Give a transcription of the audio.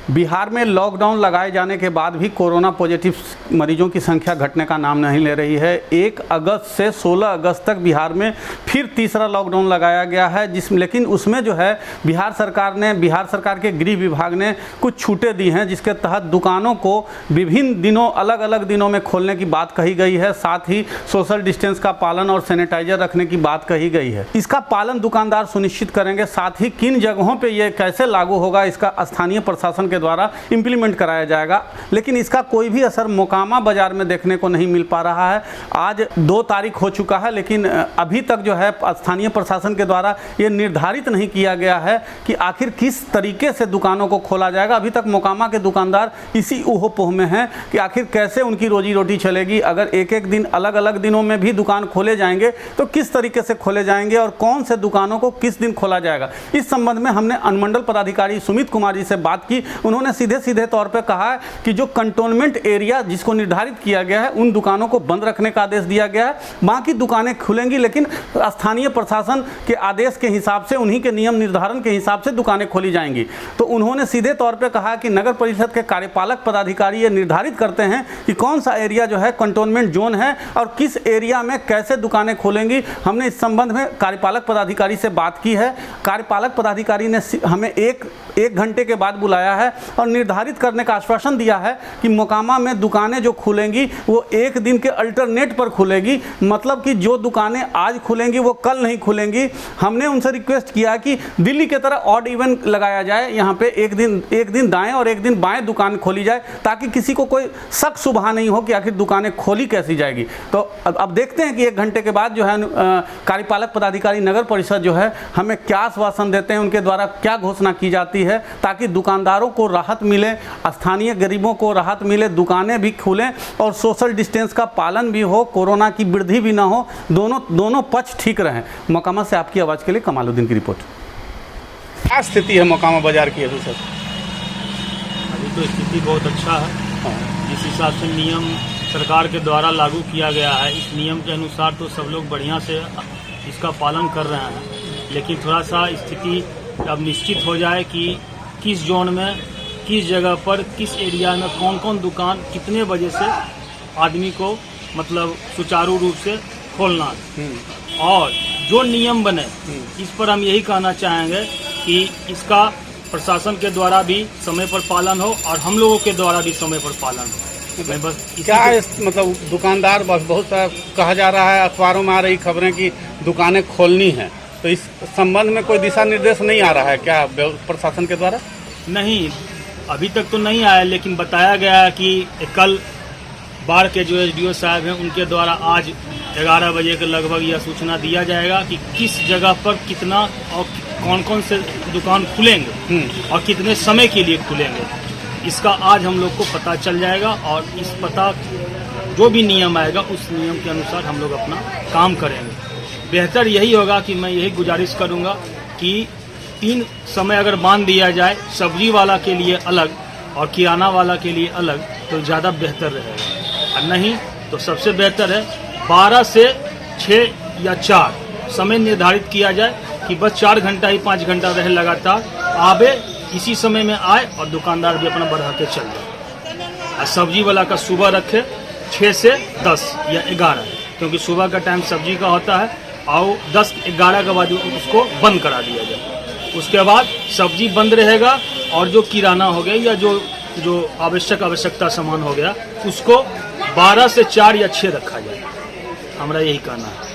बिहार में लॉकडाउन लगाए जाने के बाद भी कोरोना पॉजिटिव मरीजों की संख्या घटने का नाम नहीं ले रही है। 1 अगस्त से 16 अगस्त तक बिहार में फिर तीसरा लॉकडाउन लगाया गया है, लेकिन उसमें जो है बिहार सरकार के गृह विभाग ने कुछ छूटें दी हैं, जिसके तहत दुकानों को विभिन्न दिनों अलग अलग दिनों में खोलने की बात कही गई है। साथ ही सोशल डिस्टेंस का पालन और सैनिटाइजर रखने की बात कही गई है। इसका पालन दुकानदार सुनिश्चित करेंगे। साथ ही किन जगहों पर यह कैसे लागू होगा, इसका स्थानीय प्रशासन के द्वारा इंप्लीमेंट कराया जाएगा। लेकिन इसका कोई भी असर मोकामा बाजार में देखने को नहीं मिल पा रहा है। आज 2 तारीख हो चुका है, लेकिन अभी तक जो है स्थानीय प्रशासन के द्वारा ये निर्धारित नहीं किया गया है कि आखिर किस तरीके से दुकानों को खोला जाएगा। अभी तक मोकामा के दुकानदार इसी ऊहो-पोह में हैं कि आखिर कैसे उनकी रोजी रोटी चलेगी। अगर एक एक दिन अलग अलग दिनों में भी दुकान खोले जाएंगे तो किस तरीके से खोले जाएंगे और कौन से दुकानों को किस दिन खोला जाएगा। इस संबंध में हमने अनुमंडल पदाधिकारी सुमित कुमार जी से बात की। उन्होंने सीधे तौर पे कहा है कि जो कंटोनमेंट एरिया जिसको निर्धारित किया गया है उन दुकानों को बंद रखने का आदेश दिया गया है। बाकी दुकानें खुलेंगी, लेकिन स्थानीय प्रशासन के आदेश के हिसाब से, उन्हीं के नियम निर्धारण के हिसाब से दुकानें खोली जाएंगी। तो उन्होंने सीधे तौर पे कहा कि नगर परिषद के कार्यपालक पदाधिकारी ये निर्धारित करते हैं कि कौन सा एरिया जो है कंटोनमेंट जोन है और किस एरिया में कैसे दुकानें खोलेंगी। हमने इस संबंध में कार्यपालक पदाधिकारी से बात की है। कार्यपालक पदाधिकारी ने हमें एक घंटे के बाद बुलाया है और निर्धारित करने का आश्वासन दिया है कि मोकामा में दुकानें जो खुलेंगी वो एक दिन के अल्टरनेट पर खुलेगी। मतलब कि जो दुकानें आज खुलेंगी वो कल नहीं खुलेंगी। हमने उनसे रिक्वेस्ट किया कि दिल्ली की तरह ऑड इवन लगाया जाए, यहाँ पे एक दिन दाएं और एक दिन बाएं दुकान खोली जाए, ताकि किसी को कोई शक शुबहा नहीं हो कि आखिर दुकानें खोली कैसी जाएगी। तो अब देखते हैं कि 1 घंटे के बाद जो है कार्यपालक पदाधिकारी नगर परिषद जो है हमें क्या आश्वासन देते हैं, उनके द्वारा क्या घोषणा की जाती है, ताकि दुकानदारों को राहत मिले, स्थानीय गरीबों को राहत मिले, दुकानें भी खुलें और सोशल डिस्टेंस का पालन भी हो, कोरोना की वृद्धि भी ना हो, दोनों पक्ष ठीक रहें। मोकामा से आपकी आवाज़ के लिए कमालुद्दीन की रिपोर्ट। क्या स्थिति है मोकामा बाजार की अभी सर? अभी तो स्थिति बहुत अच्छा है। जिस हिसाब से नियम सरकार के द्वारा लागू किया गया है, इस नियम के अनुसार तो सब लोग बढ़िया से इसका पालन कर रहे हैं। लेकिन थोड़ा सा स्थिति अब निश्चित हो जाए कि किस जोन में, किस जगह पर, किस एरिया में कौन कौन दुकान कितने बजे से आदमी को मतलब सुचारू रूप से खोलना है। और जो नियम बने इस पर हम यही कहना चाहेंगे कि इसका प्रशासन के द्वारा भी समय पर पालन हो और हम लोगों के द्वारा भी समय पर पालन हो। बस क्या मतलब दुकानदार बहुत सा कहा जा रहा है, अखबारों में आ रही खबरें कि दुकानें खोलनी हैं, तो इस संबंध में कोई दिशा निर्देश नहीं आ रहा है क्या प्रशासन के द्वारा? नहीं, अभी तक तो नहीं आया, लेकिन बताया गया है कि कल बाढ़ के जो एसडीओ साहब हैं उनके द्वारा आज 11 बजे के लगभग यह सूचना दिया जाएगा कि किस जगह पर कितना और कौन कौन से दुकान खुलेंगे और कितने समय के लिए खुलेंगे। इसका आज हम लोग को पता चल जाएगा और इस पता जो भी नियम आएगा उस नियम के अनुसार हम लोग अपना काम करेंगे। बेहतर यही होगा कि मैं यही गुजारिश करूँगा कि 3 समय अगर बांध दिया जाए, सब्जी वाला के लिए अलग और किराना वाला के लिए अलग, तो ज़्यादा बेहतर रहेगा। और नहीं तो सबसे बेहतर है 12 से 6 या 4 समय निर्धारित किया जाए कि बस 4 घंटा ही 5 घंटा रहे लगातार, आवे इसी समय में आए और दुकानदार भी अपना बढ़ा के चल जाए। और सब्जी वाला का सुबह रखे 6 से 10 या 11, क्योंकि सुबह का टाइम सब्जी का होता है और 10-11 के बाद उसको बंद करा दिया जाए। उसके बाद सब्जी बंद रहेगा और जो किराना हो गया या जो आवश्यकता सामान हो गया उसको 12 से 4 या 6 रखा जाए। हमारा यही कहना है।